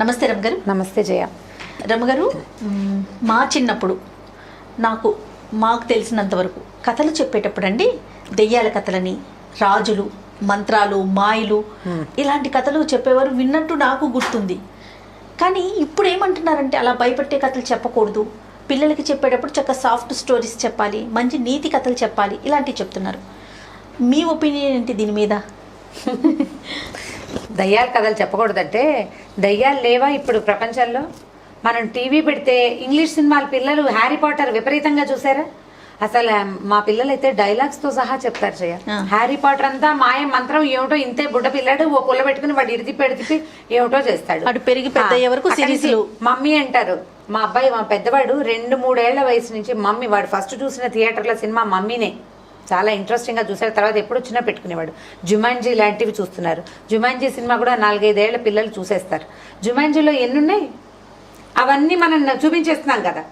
నమస్తే రమ్మగారు. నమస్తే జయ. రమ్మగారు, మా చిన్నప్పుడు మాకు తెలిసినంతవరకు కథలు చెప్పేటప్పుడు అండి, దెయ్యాల కథలని, రాజులు, మంత్రాలు, మాయలు ఇలాంటి కథలు చెప్పేవారు విన్నట్టు నాకు గుర్తుంది. కానీ ఇప్పుడు ఏమంటున్నారంటే అలా భయపెట్టే కథలు చెప్పకూడదు, పిల్లలకి చెప్పేటప్పుడు చక్కగా సాఫ్ట్ స్టోరీస్ చెప్పాలి, మంచి నీతి కథలు చెప్పాలి, ఇలాంటివి చెప్తున్నారు. మీ ఒపీనియన్ ఏంటి దీని మీద? దయ్యాల కథలు చెప్పకూడదంటే దయ్యాలు లేవా ఇప్పుడు ప్రపంచంలో? మనం టీవీ పెడితే ఇంగ్లీష్ సినిమాలు పిల్లలు హ్యారీ పాటర్ విపరీతంగా చూసారా? అసలు మా పిల్లలైతే డైలాగ్స్తో సహా చెప్తారు జయ. హ్యారీ పాటర్ అంతా మాయ మంత్రం ఏమిటో, ఇంతే బుడ్డ పిల్లాడు ఓ పుల్ల పెట్టుకుని వాడు ఇడిది పెడితే ఏమిటో చేస్తాడు. అటు పెరిగి పెద్ద అయ్యే వరకు సిరీస్లు మమ్మీ అంటారు. మా అబ్బాయి, మా పెద్దవాడు 2-3 ఏళ్ల వయసు నుంచి మమ్మీ, వాడు ఫస్ట్ చూసిన థియేటర్లో సినిమా మమ్మీనే. చాలా ఇంట్రెస్టింగ్గా చూసారు. తర్వాత ఎప్పుడు వచ్చినా పెట్టుకునేవాడు. జుమాన్జీ లాంటివి చూస్తున్నారు. జుమాన్జీ సినిమా కూడా 4-5 ఏళ్ల పిల్లలు చూసేస్తారు. జుమాన్జీలో ఎన్నున్నాయి అవన్నీ మనం చూపించేస్తున్నాం కదా.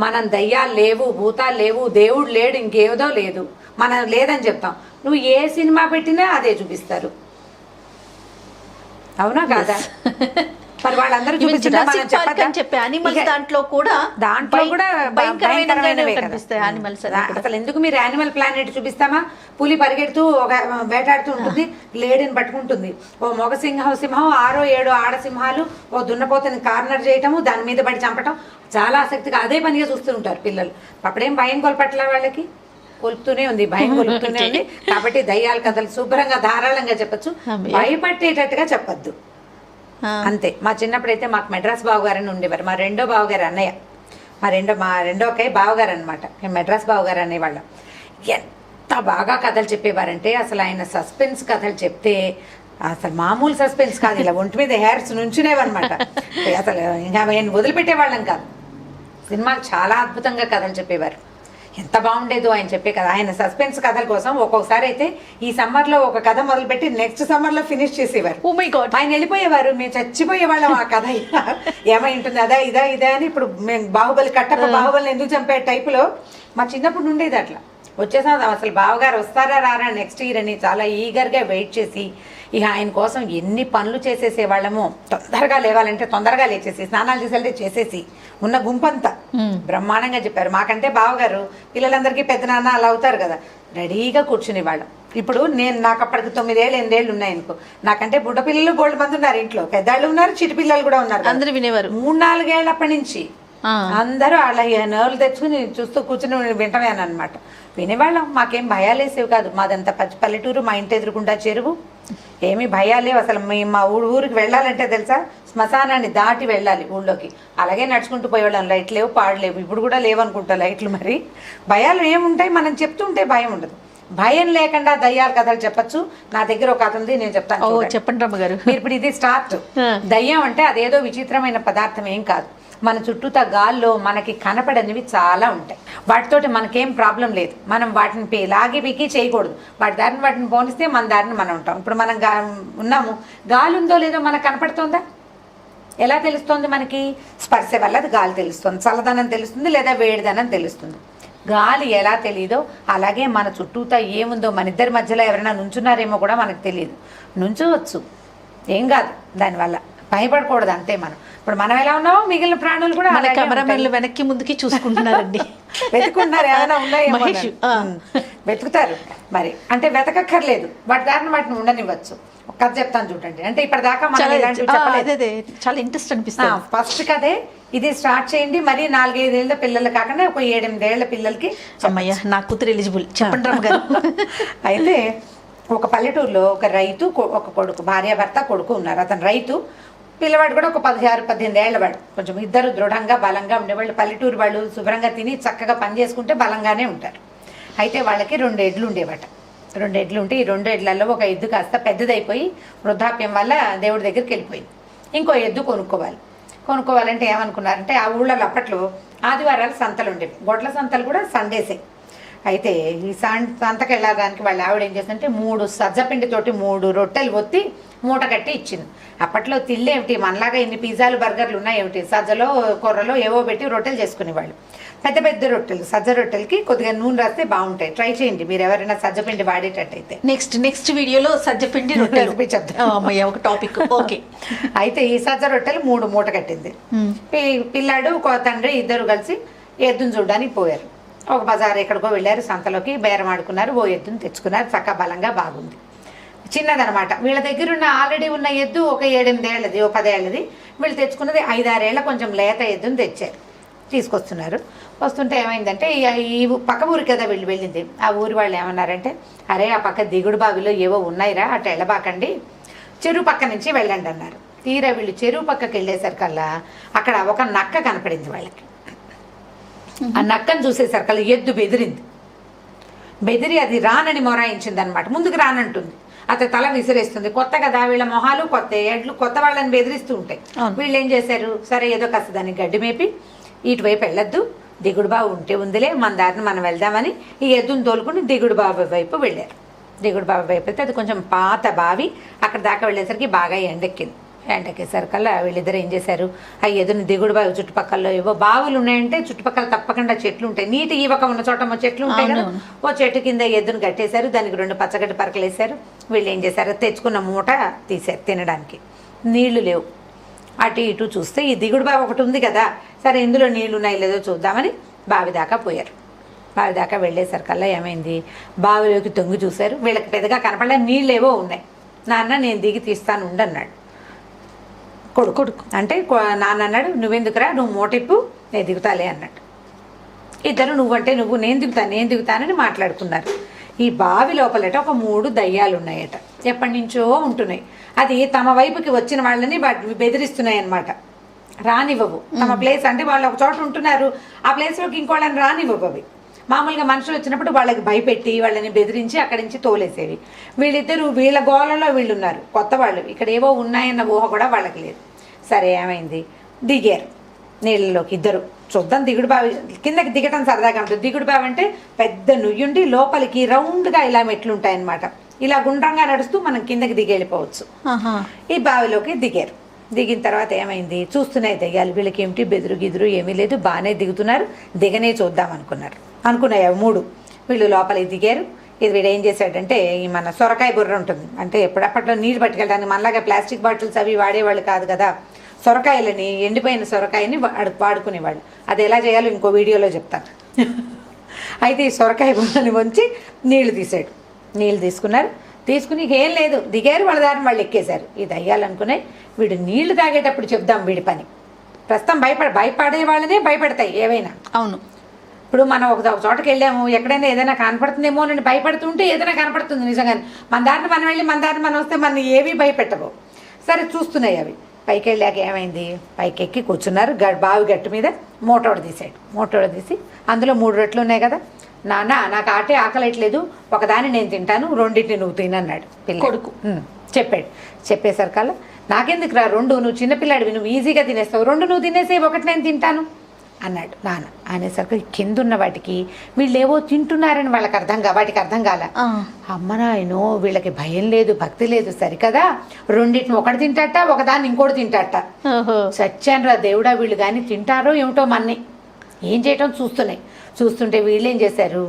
మనం దయ్యాలు లేవు, భూతాలు లేవు, దేవుడు లేడు, ఇంకేదో లేదు, మనం లేదని చెప్తాం. నువ్వు ఏ సినిమా పెట్టినా అదే చూపిస్తారు, అవునా కాదా? మరి వాళ్ళందరూ చెప్పే యానిమల్స్ దాంట్లో కూడా అసలు ఎందుకు మీరు యానిమల్ ప్లానెట్ చూపిస్తామా? పులి పరిగెడుతూ ఒక వేటాడుతూ ఉంటుంది, లేడీని పట్టుకుంటుంది. ఓ మగ సింహం 6-7 ఆడసింహాలు ఓ దున్నపోతని కార్నర్ చేయటము, దాని మీద పడి చంపటం, చాలా ఆసక్తిగా అదే పనిగా చూస్తూ ఉంటారు పిల్లలు. అప్పుడేం భయం కొలపట్ల వాళ్ళకి? కొలుపుతూనే ఉంది, భయం కొలుపుతూనే ఉంది. కాబట్టి దయ్యాల కథలు శుభ్రంగా ధారాళంగా చెప్పచ్చు, భయపట్టేటట్టుగా చెప్పద్దు అంతే. మా చిన్నప్పుడైతే మాకు మెడ్రాస్ బావగారని ఉండేవారు. మా రెండో బావగారు అన్నయ్య, మా రెండో అక్కయ్య బావగారు అనమాట. మేము మెడ్రాస్ బావగారు అనేవాళ్ళం. ఎంత బాగా కథలు చెప్పేవారంటే అసలు ఆయన సస్పెన్స్ కథలు చెప్తే అసలు మామూలు సస్పెన్స్ కాదు, ఇలా ఒంటి మీద హెయిర్స్ నుంచునేవన్నమాట. అసలు ఇంకా ఆయన వదిలిపెట్టేవాళ్ళం కాదు. సినిమాలు చాలా అద్భుతంగా కథలు చెప్పేవారు. ఎంత బాగుండేదో ఆయన చెప్పే కథ. ఆయన సస్పెన్స్ కథల కోసం ఒక్కొక్కసారి అయితే ఈ సమ్మర్లో ఒక కథ మొదలుపెట్టి నెక్స్ట్ సమ్మర్లో ఫినిష్ చేసేవారు. ఆయన వెళ్ళిపోయేవారు, మేము చచ్చిపోయేవాళ్ళం. ఆ కథ ఏమై ఉంటుంది, అదా ఇదా అని. ఇప్పుడు మేము బాహుబలి కట్టప్ప బాహుబలిని ఎందుకు చంపే టైపులో మా చిన్నప్పుడు ఉండేది. అట్లా వచ్చేసాం. అసలు బావగారు వస్తారా రారా నెక్స్ట్ ఇయర్ అని చాలా ఈగర్గా వెయిట్ చేసి ఇక ఆయన కోసం ఎన్ని పనులు చేసేసేవాళ్ళము. తొందరగా లేవాలంటే తొందరగా లేచేసి, స్నానాలు చేసేది చేసేసి, ఉన్న గుంపంతా బ్రహ్మాండంగా చెప్పారు. మాకంటే బావగారు పిల్లలందరికీ పెద్ద నాన్న అలా అవుతారు కదా, రెడీగా కూర్చునేవాళ్ళం. ఇప్పుడు నాకు అప్పటికి 9-8 ఏళ్ళు ఉన్నాయనుకో, నాకంటే బుడ్డ పిల్లలు బోల్డ్ మంది ఉన్నారు ఇంట్లో, పెద్దాళ్ళు ఉన్నారు, చిటి పిల్లలు కూడా ఉన్నారు. అందరూ వినేవారు. 3-4 ఏళ్ళప్పటి నుంచి అందరూ అలా నర్వులు తెచ్చుకుని చూస్తూ కూర్చుని వింటమేను అనమాట. వినేవాళ్ళం. మాకేం భయాలేసేవి కాదు. మాదంతా పల్లెటూరు, మా ఇంటి ఎదురుకుండా చెరువు, ఏమీ భయాలేవు అసలు. మా ఊరికి వెళ్ళాలంటే తెలుసా, శ్మశానాన్ని దాటి వెళ్ళాలి ఊళ్ళోకి. అలాగే నడుచుకుంటూ పోయేవాళ్ళం. లైట్లు లేవు, పాడలేవు. ఇప్పుడు కూడా లేవనుకుంటా లైట్లు. మరి భయాలు ఏముంటాయి, మనం చెప్తుంటే భయం ఉండదు. భయం లేకుండా దయ్యాల కథలు చెప్పచ్చు. నా దగ్గర ఒక కథ ఉంది, నేను చెప్తాను. చెప్పండి రమ్మగారు. మీరు ఇప్పుడు ఇది స్టార్ట్. దయ్యం అంటే అదేదో విచిత్రమైన పదార్థం ఏం కాదు. మన చుట్టూతా గాల్లో మనకి కనపడనివి చాలా ఉంటాయి. వాటితోటి మనకేం ప్రాబ్లం లేదు. మనం వాటిని లాగి పీకి చేయకూడదు. వాటిని పోనిస్తే మన దారిని మనం ఉంటాం. ఇప్పుడు మనం ఉన్నాము, గాలి ఉందో లేదో మనకు కనపడుతుందా? ఎలా తెలుస్తుంది మనకి? స్పర్శ వల్ల అది గాలి తెలుస్తుంది, చల్లదనం తెలుస్తుంది, లేదా వేడిదనం తెలుస్తుంది. గాలి ఎలా తెలియదో అలాగే మన చుట్టూతా ఏముందో, మన ఇద్దరి మధ్యలో ఎవరైనా నుంచున్నారేమో కూడా మనకు తెలియదు. నుంచోవచ్చు, ఏం కాదు, దానివల్ల భయపడకూడదు అంతే. ఇప్పుడు మనం ఎలా ఉన్నామో మిగిలిన ప్రాణులు కూడా కెమెరామెన్లు వెనక్కి ముందుకి చూసుకుంటున్నారండి. వెతుకుంటున్నారు, ఏమైనా ఉన్నాయేమో వెతుకుతారు. మరి అంటే వెతకక్కర్లేదు, వాటి దారిని వాటిని ఉండనివ్వచ్చు. ఒక కథ చెప్తాను చూడండి. అంటే ఇప్పటిదాకా మనం ఇలాంటివి చెప్పలేదు. చాలా ఇంట్రెస్ట్ అనిపిస్తుంది. ఫస్ట్ కథే ఇది స్టార్ట్ చేయండి. మరి 4-5 ఏళ్ళ పిల్లలు కాకుండా ఒక 7-8 ఏళ్ల పిల్లలకి. అమ్మయ్య, నా కూతురు ఎలిజిబుల్. చెప్పండి రమ్మగారు. అయితే ఒక పల్లెటూరులో ఒక రైతు, ఒక కొడుకు, భార్యాభర్త కొడుకు ఉన్నారు. అతను రైతు, పిల్లవాడు కూడా ఒక 16-18 ఏళ్ళ వాడు. కొంచెం ఇద్దరు దృఢంగా బలంగా ఉండేవాళ్ళు. పల్లెటూరు వాళ్ళు శుభ్రంగా తిని చక్కగా పని చేసుకుంటే బలంగానే ఉంటారు. అయితే వాళ్ళకి 2 ఎడ్లు ఉండేవట. 2 ఎడ్లు ఉంటే ఈ 2 ఎడ్లలో ఒక ఎద్దు కాస్త పెద్దదైపోయి వృద్ధాప్యం వల్ల దేవుడి దగ్గరికి వెళ్ళిపోయింది. ఇంకో ఎద్దు కొనుక్కోవాలంటే ఏమనుకున్నారంటే, ఆ ఊళ్ళలో అప్పట్లో ఆదివారాలు సంతలు ఉండేవి. గొడ్ల సంతలు కూడా సండేసే. అయితే ఈ సంతకి వెళ్ళడానికి వాళ్ళ ఆవిడ ఏం చేస్తుందంటే 3 సజ్జపిండితోటి 3 రొట్టెలు ఒత్తి మూట కట్టి ఇచ్చింది. అప్పట్లో తిళ్ళేమిటి, మనలాగా ఇన్ని పిజ్జాలు బర్గర్లు ఉన్నాయేమిటి, సజ్జలో కొర్రలో ఏవో పెట్టి రొట్టెలు చేసుకునేవాళ్ళు. పెద్ద పెద్ద రొట్టెలు, సజ్జ రొట్టెలకి కొద్దిగా నూనె రాస్తే బాగుంటాయి. ట్రై చేయండి మీరు ఎవరైనా సజ్జపిండి వాడేటట్టయితే. నెక్స్ట్ వీడియోలో సజ్జపిండి రొట్టెలు చెప్తాను. అమ్మయ్య, ఒక టాపిక్. ఓకే. అయితే ఈ సజ్జ రొట్టెలు 3 మూట కట్టింది. పిల్లాడు తండ్రి ఇద్దరు కలిసి ఎద్దును చూడడానికి పోయారు. ఒక బజార్ ఎక్కడికో వెళ్ళారు, సంతలోకి బేరం ఆడుకున్నారు, ఓ ఎద్దును తెచ్చుకున్నారు. చక్క బలంగా బాగుంది, చిన్నదనమాట. వీళ్ళ దగ్గర ఉన్న ఆల్రెడీ ఉన్న ఎద్దు ఒక 7-8 ఏళ్ళది, ఓ 10 ఏళ్ళది. వీళ్ళు తెచ్చుకున్నది 5-6 ఏళ్ళ కొంచెం లేత ఎద్దును తెచ్చారు. తీసుకొస్తున్నారు. వస్తుంటే ఏమైందంటే ఈ పక్క ఊరి కదా వీళ్ళు వెళ్ళింది. ఆ ఊరి వాళ్ళు ఏమన్నారంటే, అరే ఆ పక్క దిగుడు బావిలో ఏవో ఉన్నాయిరా, అటు వెళ్ళబాకండి, చెరువు పక్క నుంచి వెళ్ళండి అన్నారు. తీరా వీళ్ళు చెరువు పక్కకి వెళ్ళేసరికల్లా అక్కడ ఒక నక్క కనపడింది వాళ్ళకి. ఆ నక్కను చూసేసరికల్లా ఎద్దు బెదిరి అది రానని మొరాయించింది అనమాట. ముందుకు రానంటుంది, అతను తల విసిరేస్తుంది. కొత్త కదా వీళ్ళ మొహాలు కొత్త, ఎడ్లు కొత్త వాళ్ళని బెదిరిస్తూ ఉంటాయి. వీళ్ళు ఏం చేశారు, సరే ఏదో కాస్త దాన్ని గడ్డి మేపి ఇటువైపు వెళ్ళొద్దు, దిగుడు బావి ఉంటే ఉందిలే, మన దారిని మనం వెళ్దామని ఈ ఎద్దును తోలుకుని దిగుడు బావి వైపు వెళ్ళారు. దిగుడు బావి వైపు వెళ్తే అది కొంచెం పాత బావి. అక్కడ దాకా వెళ్ళేసరికి బాగా ఎండెక్కేసరికల్లా వీళ్ళిద్దరు ఏం చేశారు, ఆ ఎదురుని దిగుడు బావి చుట్టుపక్కల ఏవో బావులు ఉన్నాయంటే చుట్టుపక్కల తప్పకుండా చెట్లు ఉంటాయి. నీటి ఈవక ఉన్న చోట చెట్లు ఉంటాయి కదా, ఓ చెట్టు కింద ఎద్దును కట్టేశారు. దానికి 2 పచ్చగడ్డి పరకలు వేశారు. వీళ్ళు ఏం చేశారు, తెచ్చుకున్న మూట తీశారు తినడానికి. నీళ్లు లేవు. అటు ఇటు చూస్తే ఈ దిగుడు బావి ఒకటి ఉంది కదా, సరే ఇందులో నీళ్లు ఉన్నాయి లేదో చూద్దామని బావి దాకా పోయారు. బావి దాకా వెళ్ళేసరికల్లా ఏమైంది, బావిలోకి తొంగి చూశారు. వీళ్ళకి పెద్దగా కనపడలే, నీళ్ళు ఏవో ఉన్నాయి. నాన్న నేను దిగి తీస్తాను ఉండన్నాడు కొడుకు. అంటే నాన్న అన్నాడు, నువ్వెందుకురా, నువ్వు మోటిప్పు, నేను దిగుతాలే అన్నాడు. ఇద్దరు నువ్వంటే నువ్వు, నేను దిగుతానని మాట్లాడుకున్నారు. ఈ బావి లోపలట ఒక 3 దయ్యాలు ఉన్నాయట, ఎప్పటి నుంచో ఉంటున్నాయి. అది తమ వైపుకి వచ్చిన వాళ్ళని బెదిరిస్తున్నాయి అన్నమాట. రానివ్వవు. తమ ప్లేస్ అంటే వాళ్ళు ఒక చోట ఉంటున్నారు, ఆ ప్లేస్లోకి ఇంకోళ్ళని రానివ్వవు. అవి మామూలుగా మనుషులు వచ్చినప్పుడు వాళ్ళకి భయపెట్టి వాళ్ళని బెదిరించి అక్కడి నుంచి తోలేసేవి. వీళ్ళిద్దరూ వీళ్ళ గోళంలో వీళ్ళు ఉన్నారు, కొత్త వాళ్ళు. ఇక్కడ ఏవో ఉన్నాయన్న ఊహ కూడా వాళ్ళకి లేదు. సరే ఏమైంది, దిగారు నీళ్ళలోకి ఇద్దరు. చూద్దాం, దిగుడు బావి కిందకి దిగటం సరదాగా ఉంటుంది. దిగుడు బావి అంటే పెద్ద నుయ్యుండి లోపలికి రౌండ్గా ఇలా మెట్లు ఉంటాయన్నమాట. ఇలా గుండ్రంగా నడుస్తూ మనం కిందకి దిగి వెళ్ళిపోవచ్చు. ఈ బావిలోకి దిగారు. దిగిన తర్వాత ఏమైంది, చూస్తున్నాయి దయ్యాలు. వీళ్ళకి ఏమిటి బెదురు గిదురు ఏమీ లేదు, బాగానే దిగుతున్నారు, దిగనే చూద్దాం అనుకున్నాయి అవి 3. వీళ్ళు లోపలికి దిగారు. ఇది వీడు ఏం చేశాడంటే, ఈ మన సొరకాయ బుర్ర ఉంటుంది అంటే ఎప్పుడప్పట్లో నీళ్ళు పట్టుకెళ్ళడానికి, మనలాగా ప్లాస్టిక్ బాటిల్స్ అవి వాడేవాళ్ళు కాదు కదా. సొరకాయలని, ఎండిపోయిన సొరకాయని వాడుకునేవాళ్ళు. అది ఎలా చేయాలో ఇంకో వీడియోలో చెప్తాను. అయితే ఈ సొరకాయ బుర్రని వంచి నీళ్లు తీసాడు. నీళ్ళు తీసుకుని ఏం లేదు, దిగారు, వాళ్ళ దారిని వాళ్ళు ఎక్కేశారు. ఈ దయ్యాలనుకునే వీడు నీళ్లు తాగేటప్పుడు చెప్దాం వీడి పని. ప్రస్తుతం భయపడే వాళ్ళనే భయపడతాయి ఏవైనా. అవును. ఇప్పుడు మనం ఒక చోటకి వెళ్ళాము, ఎక్కడైనా ఏదైనా కనపడుతుందేమో అని భయపడుతుంటే ఏదైనా కనపడుతుంది నిజంగానే. మన దారిని మనం వెళ్ళి మన దారిని మనం వస్తే మన ఏవి భయపెట్టవు. సరే చూస్తున్నాయి అవి. పైకి వెళ్ళాక ఏమైంది, పైకి ఎక్కి కూర్చున్నారు. బావి గట్టు మీద మోటోడు తీసి అందులో 3 రొట్టెలు ఉన్నాయి కదా, నాన్న నాకు ఆకలేట్లేదు, ఒకదాన్ని నేను తింటాను, 2 నువ్వు తినన్నాడు కొడుకు. చెప్పేసరికల్లా నాకెందుకు రా 2, నువ్వు చిన్నపిల్లాడివి, నువ్వు ఈజీగా తినేస్తావు, 2 నువ్వు తినేసే, 1 నేను తింటాను అన్నాడు నాన్న. అనేసరికి కిందున్న వాటికి వీళ్ళు ఏవో తింటున్నారని వాటికి అర్థం కాల. అమ్మ నాయనో, వీళ్ళకి భయం లేదు, భక్తి లేదు, సరికదా 2 ఒకటి తింటాట, ఒకదాన్ని ఇంకోటి తింటాట. సత్యాన్ రా దేవుడా, వీళ్ళు కానీ తింటారో ఏమిటో మన్ని ఏం చేయటం చూస్తుంటే వీళ్ళు ఏం చేశారు,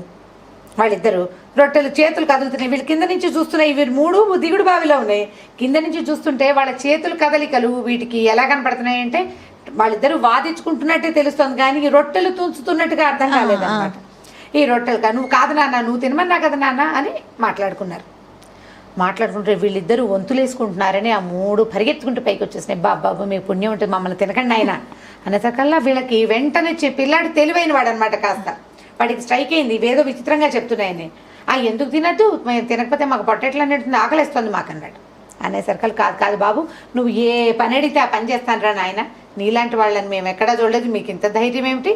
వాళ్ళిద్దరు రొట్టెలు చేతులు కదులుతున్నాయి. వీళ్ళు కింద నుంచి చూస్తున్నాయి. వీళ్ళు 3 దిగుడు బావిలో ఉన్నాయి. కింద నుంచి చూస్తుంటే వాళ్ళ చేతులు కదలికలు వీటికి ఎలా కనపడుతున్నాయి అంటే, వాళ్ళిద్దరూ వాదించుకుంటున్నట్టే తెలుస్తుంది కానీ ఈ రొట్టెలు తుంచుతున్నట్టుగా అర్థం కాలేదన్నమాట. ఈ రొట్టెలు నువ్వు కాదు నాన్న, నువ్వు తినమన్నా కదా నాన్న అని మాట్లాడుకుంటే వీళ్ళిద్దరూ వంతులేసుకుంటున్నారని ఆ 3 పరిగెత్తుకుంటూ పైకి వచ్చేసినాయి. బాబు మీ పుణ్యం ఉంటుంది, మమ్మల్ని తినకండి ఆయన అనేసరికల్లా వీళ్ళకి వెంటనే పిల్లాడు తెలివైన వాడు అనమాట. కాస్త వాడికి స్ట్రైక్ అయింది, ఇవేదో విచిత్రంగా చెప్తున్నాయని. ఎందుకు తినద్దు, మేము తినకపోతే మాకు పొట్టెట్లు అన్నట్టుంది, ఆకలిస్తుంది మాకు అన్నాడు. అనేసరికల్లా కాదు బాబు, నువ్వు ఏ పని అడిగితే ఆ పని చేస్తాను రా నాయన, నీలాంటి వాళ్ళని మేము ఎక్కడా చూడలేదు, మీకు ఇంత ధైర్యం ఏమిటి,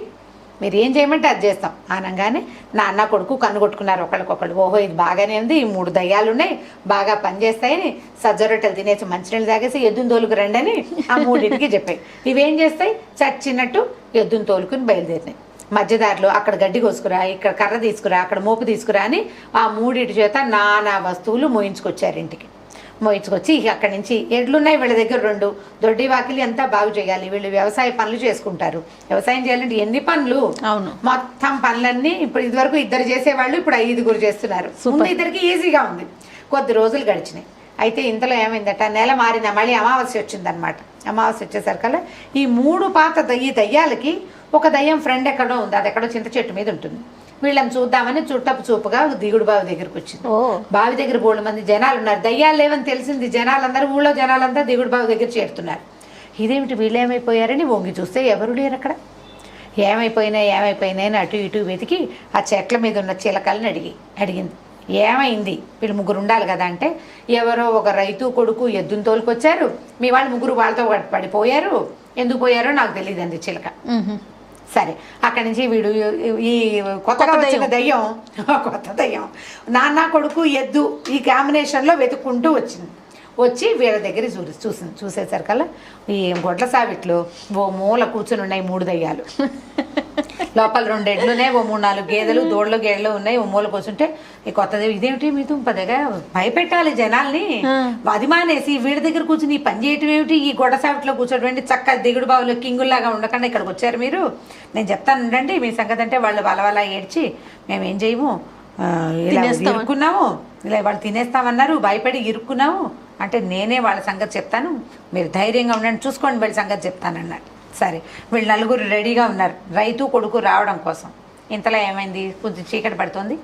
మీరు ఏం చేయమంటే అది చేస్తాం అనగానే నాన్న కొడుకు కన్ను కొట్టుకున్నారు ఒకళ్ళకొకళ్ళు. ఓహో ఇది బాగానే ఉంది, ఈ 3 దయ్యాలు ఉన్నాయి, బాగా పనిచేస్తాయని సజ్జ రొట్టెలు తినేసి మంచినీళ్ళు తాగేసి ఎద్దును తోలుకు రండి అని ఆ 3టికి చెప్పాయి. ఇవేం చేస్తాయి, చచ్చినట్టు ఎద్దును తోలుకుని బయలుదేరినాయి. మధ్యదారిలో అక్కడ గడ్డి కోసుకురా, ఇక్కడ కర్ర తీసుకురా, అక్కడ మోపు తీసుకురా అని ఆ 3 చేత నానా వస్తువులు మోయించుకొచ్చారు ఇంటికి. మోయించుకొచ్చి ఇక అక్కడి నుంచి ఎడ్లున్నాయి వీళ్ళ దగ్గర 2 దొడ్డి వాకిలి అంతా బాగు చేయాలి. వీళ్ళు వ్యవసాయ పనులు చేసుకుంటారు. వ్యవసాయం చేయాలంటే ఎన్ని పనులు, అవును. మొత్తం పనులన్నీ ఇప్పుడు ఇదివరకు 2 చేసేవాళ్ళు ఇప్పుడు 5 చేస్తున్నారు. ముందు 2కి ఈజీగా ఉంది. కొద్ది రోజులు గడిచినాయి. అయితే ఇంతలో ఏమైందట, నెల మారిన మళ్ళీ అమావాస్య వచ్చిందనమాట. అమావాస్య వచ్చేసరికల్లా ఈ 3 పాత దయ్యాలకి ఒక దయ్యం ఫ్రెండ్ ఎక్కడో ఉంది. అది ఎక్కడో చింత చెట్టు మీద ఉంటుంది. వీళ్ళని చూద్దామని చుట్టపు చూపుగా దిగుడు బావి దగ్గరకు వచ్చింది. బావి దగ్గర 3 మంది జనాలు ఉన్నారు. దయ్యాలు లేవని తెలిసింది. జనాలందరూ ఊళ్ళో జనాలంతా దిగుడు బావి దగ్గర చేరుతున్నారు. ఇదేమిటి వీళ్ళు ఏమైపోయారని వంగి చూస్తే ఎవరు లేరు అక్కడ. ఏమైపోయినాయి అని అటు ఇటు వెతికి ఆ చెట్ల మీద ఉన్న చిలకలను అడిగింది ఏమైంది, వీళ్ళు 3 ఉండాలి కదా అంటే, ఎవరో ఒక రైతు కొడుకు ఎద్దును తోలుకొచ్చారు, మీ వాళ్ళు 3 వాళ్ళతో పడిపోయారు, ఎందుకు పోయారో నాకు తెలియదండి చిలక. సరే అక్కడి నుంచి వీడు ఈ కొత్తగా వచ్చిన దయ్యం, కొత్త దయ్యం నాన్న కొడుకు ఎద్దు ఈ కాంబినేషన్లో వెతుక్కుంటూ వచ్చి వీళ్ళ దగ్గర చూసేసరికల్లా ఈ గొడ్ల సావిట్లో ఓ మూల కూర్చుని ఉన్నాయి 3 దయ్యాలు. లోపల 2 ఎడ్లున్నాయి, ఓ 3-4 గేదెలు, దోళ్ళ గేదెలు ఉన్నాయి. ఓ మూల కూర్చుంటే ఈ కొత్తది ఇదేమిటి మీ తుంపదగా భయపెట్టాలి జనాల్ని, అది మానేసి వీళ్ళ దగ్గర కూర్చుని ఈ పని చేయటం ఏమిటి, ఈ గొడ్డ సావిట్లో కూర్చోటం చక్క దిగుడు బావులో కింగుల్లాగా ఉండకుండా ఇక్కడికి వచ్చారు మీరు, నేను చెప్తాను ఉండండి మీ సంగతి అంటే వాళ్ళు వలవలా ఏడ్చి మేమేం చేయము, ఇలా ఇరుక్కున్నాము, ఇలా వాళ్ళు తినేస్తామన్నారు, భయపడి ఇరుక్కున్నాము అంటే నేనే వాళ్ళ సంగతి చెప్తాను, మీరు ధైర్యంగా ఉండండి, చూసుకోండి వీళ్ళ సంగతి చెప్తానన్నారు. సరే వీళ్ళు 4 రెడీగా ఉన్నారు రైతు కొడుకు రావడం కోసం. ఇంతలో ఏమైంది, కొంచెం చీకటి పడుతుంది.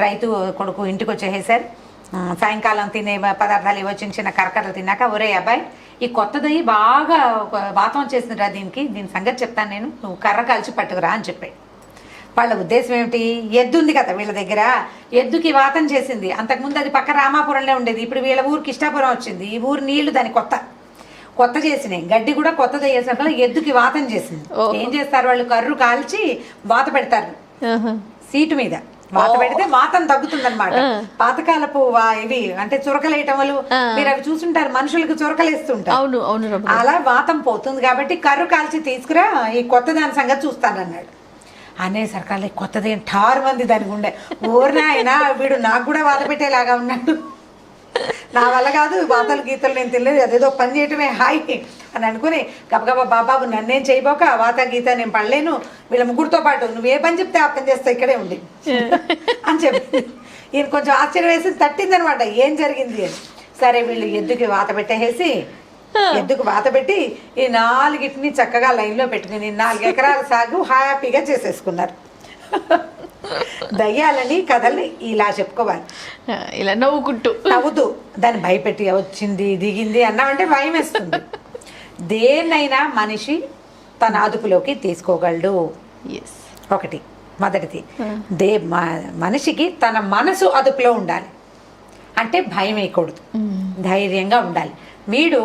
రైతు కొడుకు ఇంటికి వచ్చేసారు. సాయంకాలం తినే పదార్థాలు ఇవ్వ చిన్న కరకరలు తిన్నాక, ఒరే అబ్బాయి ఈ కొత్తది బాగా వాతం చేసిందిరా, దీని సంగతి చెప్తాను నేను, నువ్వు కర్ర కాల్చి పట్టుకురా అని చెప్పాడు. వాళ్ళ ఉద్దేశం ఏమిటి, ఎద్దు ఉంది కదా వీళ్ళ దగ్గర, ఎద్దుకి వాతం చేసింది. అంతకుముందు అది పక్క రామాపురంలో ఉండేది, ఇప్పుడు వీళ్ళ ఊరికి ఇష్టాపురం వచ్చింది. ఈ ఊరు నీళ్లు దాని కొత్త చేసినాయి, గడ్డి కూడా కొత్తది అయ్యేసరికి ఎద్దుకి వాతం చేసింది. ఏం చేస్తారు వాళ్ళు, కర్రు కాల్చి వాత పెడతారు సీటు మీద, వాత పెడితే వాతం తగ్గుతుందన్నమాట. పాతకాలపు ఇవి అంటే చురకలేయటం వల్ల మీరు అవి చూసుంటారు, మనుషులకు చురకలేస్తుంటారు, అలా వాతం పోతుంది కాబట్టి కర్రు కాల్చి తీసుకురా, ఈ కొత్త దాని సంగతి చూస్తానన్నాడు. అనేసరికల్లా కొత్తది ఠారు మంది దానికి ఉండే, ఊరినే అయినా వీడు నాకు కూడా వాత పెట్టేలాగా ఉన్నాడు, నా వల్ల కాదు వాతలు గీతలు నేను తెలియదు, అదేదో పని చేయటమే హాయ్ అని అనుకుని గబగబా బాబాబు నన్నేం చేయబోక, వాత గీత నేను పడలేను, వీళ్ళ 3తో పాటు నువ్వు ఏ పని చెప్తే ఆ పని చేస్తా, ఇక్కడే ఉండి అని చెప్పి ఈయన కొంచెం ఆశ్చర్యం వేసి తట్టిందనమాట ఏం జరిగింది అని. సరే వీళ్ళు ఎద్దుకి వాత పెట్టేసి, ఎద్దుకు వాత పెట్టి ఈ 4 చక్కగా లైన్లో పెట్టుకుని 4 ఎకరాల సాగు హ్యాపీగా చేసేసుకున్నారు. దయ్యాలని కథల్ని ఇలా చెప్పుకోవాలి, ఇలా నవ్వుతూ దాన్ని భయపెట్టి వచ్చింది దిగింది అన్నామంటే భయం వేస్తుంది. దేన్నైనా మనిషి తన అదుపులోకి తీసుకోగలడు. ఒకటి మొదటిది, మనిషికి తన మనసు అదుపులో ఉండాలి, అంటే భయం వేయకూడదు, ధైర్యంగా ఉండాలి. వీడు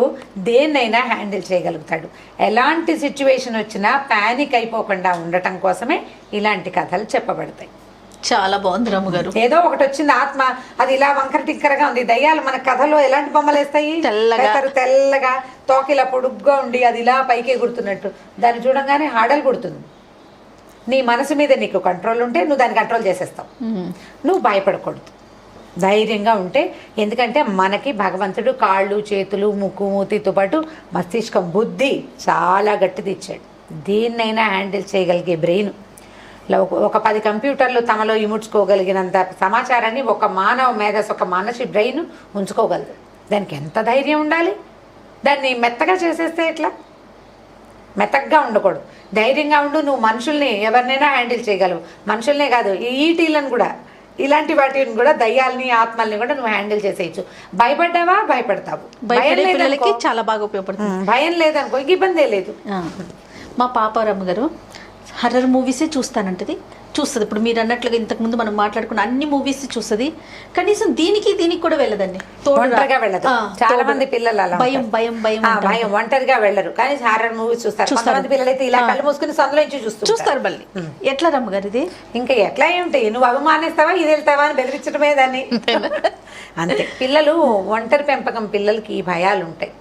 దేన్నైనా హ్యాండిల్ చేయగలుగుతాడు. ఎలాంటి సిచ్యువేషన్ వచ్చినా ప్యానిక్ అయిపోకుండా ఉండటం కోసమే ఇలాంటి కథలు చెప్పబడతాయి. చాలా బాగుంది రమ్మగారు. ఏదో ఒకటి వచ్చింది ఆత్మ, అది ఇలా వంకర టిక్కరగా ఉంది. దయ్యాలు మన కథలో ఎలాంటి బొమ్మలు వేస్తాయి, తెల్లగా తోకిలా పొడుగ్గా ఉండి అది ఇలా పైకి ఎగురుతున్నట్టు, దాన్ని చూడంగానే హాడలు కొడుతుంది. నీ మనసు మీద నీకు కంట్రోల్ ఉంటే నువ్వు దాన్ని కంట్రోల్ చేసేస్తావు. నువ్వు భయపడకూడదు, ధైర్యంగా ఉంటే. ఎందుకంటే మనకి భగవంతుడు కాళ్ళు చేతులు ముక్కు మూతితో పాటు మస్తిష్కం బుద్ధి చాలా గట్టిది ఇచ్చాడు. దేన్నైనా హ్యాండిల్ చేయగలిగే బ్రెయిన్. ఒక 10 కంప్యూటర్లు తమలో ఇముడ్చుకోగలిగినంత సమాచారాన్ని ఒక మానవ మేధస్సు, ఒక మనిషి బ్రెయిన్ ఉంచుకోగలదు. దానికి ఎంత ధైర్యం ఉండాలి. దాన్ని మెత్తగా చేసేస్తే ఎట్లా, మెత్తగా ఉండకూడదు, ధైర్యంగా ఉండు. నువ్వు మనుషుల్ని ఎవరినైనా హ్యాండిల్ చేయగలవు. మనుషుల్నే కాదు, ఈటీలను కూడా, ఇలాంటి వాటిని కూడా, దయ్యాల్ని ఆత్మల్ని కూడా నువ్వు హ్యాండిల్ చేసేయచ్చు. భయపడ్డావా భయపడతావు, భయం లేదనుకో చాలా బాగా ఉపయోగపడుతుంది. భయం లేదనుకో ఇబ్బందే లేదు. మా పాప రమ్మ గారు హర్రర్ మూవీసే చూస్తుంది. ఇప్పుడు మీరు అన్నట్లుగా ఇంతకుముందు మనం మాట్లాడుకున్న అన్ని మూవీస్ చూస్తుంది. కనీసం దీనికి కూడా వెళ్ళదండి, ఒంటరిగా వెళ్ళదు. చాలా మంది పిల్లలు అలా భయం ఒంటరిగా వెళ్ళరు, కానీ హారర్ మూవీస్ చూస్తారు. కొంతమంది పిల్లలు అయితే ఇలా కళ్ళు మూసుకుని సందులో నుంచి చూస్తారు. మళ్ళీ ఎట్లా రమ్మగారు ఇది, ఇంకా ఎట్లా ఏమిటి, నువ్వు అవమానిస్తావా ఇది వెళ్తావా అని బెదిరించడమే దాన్ని. అంతే. పిల్లలు ఒంటరి పెంపకం పిల్లలకి భయాలు ఉంటాయి.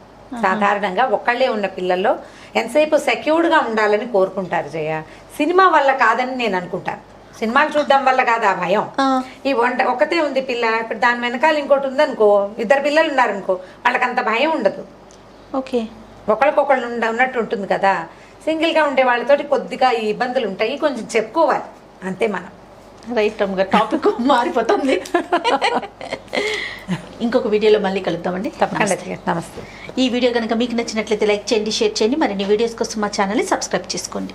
సాధారణంగా ఒక్కళ్ళే ఉన్న పిల్లల్లో ఎంతసేపు సెక్యూర్డ్గా ఉండాలని కోరుకుంటారు జయ. సినిమా వల్ల కాదని నేను అనుకుంటాను. సినిమాలు చూడడం వల్ల కాదు ఆ భయం. ఆ. ఈ వంట ఒకతే ఉంది పిల్ల, ఇప్పుడు దాని వెనకాల ఇంకోటి ఉందనుకో, 2 పిల్లలు ఉన్నారనుకో, వాళ్ళకి అంత భయం ఉండదు. ఓకే. ఒకళ్ళకొకళ్ళు ఉన్నట్టు ఉంటుంది కదా. సింగిల్గా ఉండే వాళ్ళతోటి కొద్దిగా ఈ ఇబ్బందులు ఉంటాయి, కొంచెం చెప్పుకోవాలి అంతే మనం. రైట్ రమ్గా టాపిక్ మారిపోతుంది. ఇంకొక వీడియోలో మళ్ళీ కలుద్దామండి. తప్పకుండా. నమస్తే. ఈ వీడియో కనుక మీకు నచ్చినట్లయితే లైక్ చేయండి, షేర్ చేయండి. మరిన్ని వీడియోస్ కోసం మా ఛానల్ని సబ్స్క్రైబ్ చేసుకోండి.